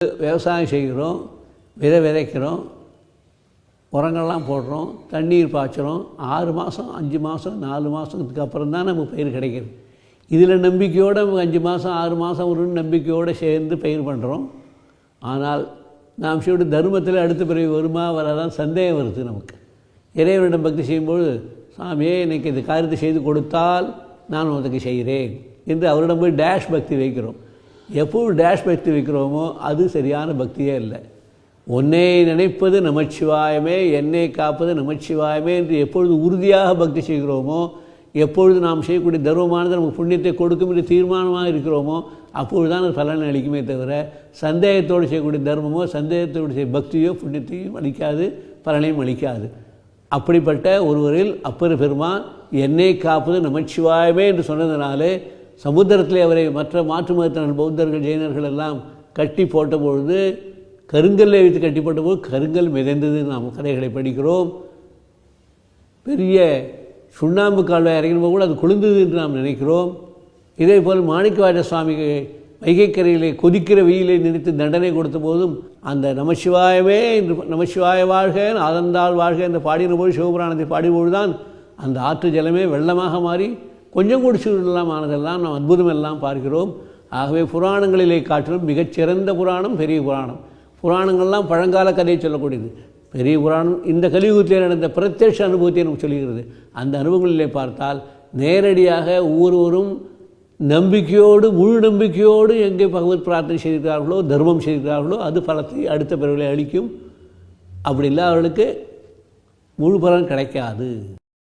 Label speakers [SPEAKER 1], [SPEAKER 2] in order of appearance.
[SPEAKER 1] விவசாயம் செய்கிறோம், விதை விதைக்கிறோம், உரங்கள்லாம் போடுறோம், தண்ணீர் பாய்ச்சுறோம். 6 மாதம் 5 மாதம் 4 மாதத்துக்கு அப்புறம் தான் நமக்கு பயிர் கிடைக்கிது. இதில் நம்பிக்கையோடு 5 மாதம் 6 மாதம் ஒரு நம்பிக்கையோடு சேர்ந்து பயிர் பண்ணுறோம். ஆனால் நாம் செய்ய தர்மத்தில் அடுத்த பிறகு வருமா வராதான் சந்தேகம் வருது நமக்கு. இறைவனிடம் பக்தி செய்யும்போது, சாமியே இன்றைக்கி இந்த காரியத்தை செய்து கொடுத்தால் நான் உனக்கு செய்கிறேன் என்று அவரிடம் போய் டேஷ் பக்தி வைக்கிறோம். எப்போது டேஷ் பக்தி வைக்கிறோமோ அது சரியான பக்தியே இல்லை. உன்னை நினைப்பது நமச்சிவாயமே, என்னை காப்பது நமச்சிவாயமே என்று எப்பொழுது உறுதியாக பக்தி செய்கிறோமோ, எப்பொழுது நாம் செய்யக்கூடிய தர்மமானது நமக்கு புண்ணியத்தை கொடுக்கும் என்று தீர்மானமாக இருக்கிறோமோ அப்பொழுது தான் அது பலனை அளிக்குமே தவிர, சந்தேகத்தோடு செய்யக்கூடிய தர்மமோ சந்தேகத்தோடு செய்ய பக்தியோ புண்ணியத்தையும் அளிக்காது, பலனையும் அளிக்காது. அப்படிப்பட்ட ஒருவரில் அப்பர் பெருமான் என்னை காப்பது நமச்சிவாயமே என்று சொன்னதினாலே சமுத்திரத்திலே அவரை மற்ற மாற்று மதத்தினர் பௌத்தர்கள் ஜெயினர்கள் எல்லாம் கட்டி போட்டபொழுது, கருங்கல்லை வைத்து கட்டி போட்டபோது கருங்கல் மிதந்தது. நாம் கதைகளை படிக்கிறோம். பெரிய சுண்ணாம்பு கால்வாய் இறங்கினபோது கூட அது குளிர்ந்தது என்று நாம் நினைக்கிறோம். இதே போல் மாணிக்கவாசக சுவாமிக்கு வைகைக்கரையிலே கொதிக்கிற வெயிலை நினைத்து தண்டனை கொடுத்த போதும் அந்த நமச்சிவாயமே என்று நமச்சிவாய வாழ்க ஆதந்தாள் வாழ்க என்று பாடின போது சிவபுராணத்தை பாடியபோது தான் அந்த ஆற்று ஜலமே வெள்ளமாக மாறி கொஞ்சம் குடிச்சுலாம் ஆனதெல்லாம் நாம் அற்புதமெல்லாம் பார்க்கிறோம். ஆகவே புராணங்களிலே காட்டிலும் மிகச்சிறந்த புராணம் பெரிய புராணம். புராணங்கள்லாம் பழங்கால கதையை சொல்லக்கூடியது. பெரிய புராணம் இந்த கலியுகத்தில் நடந்த பிரத்யட்ச அனுபவத்தை நமக்கு சொல்கிறது. அந்த அனுபவங்களிலே பார்த்தால் நேரடியாக ஒவ்வொருவரும் நம்பிக்கையோடு முழு நம்பிக்கையோடு எங்கே பகவத் பிரார்த்தனை செய்திருக்கிறார்களோ தர்மம் செய்திருக்கிறார்களோ அது பலத்தை அடுத்த பிறகுகளை அளிக்கும். அப்படி இல்லாதவர்களுக்கு முழு பலன் கிடைக்காது.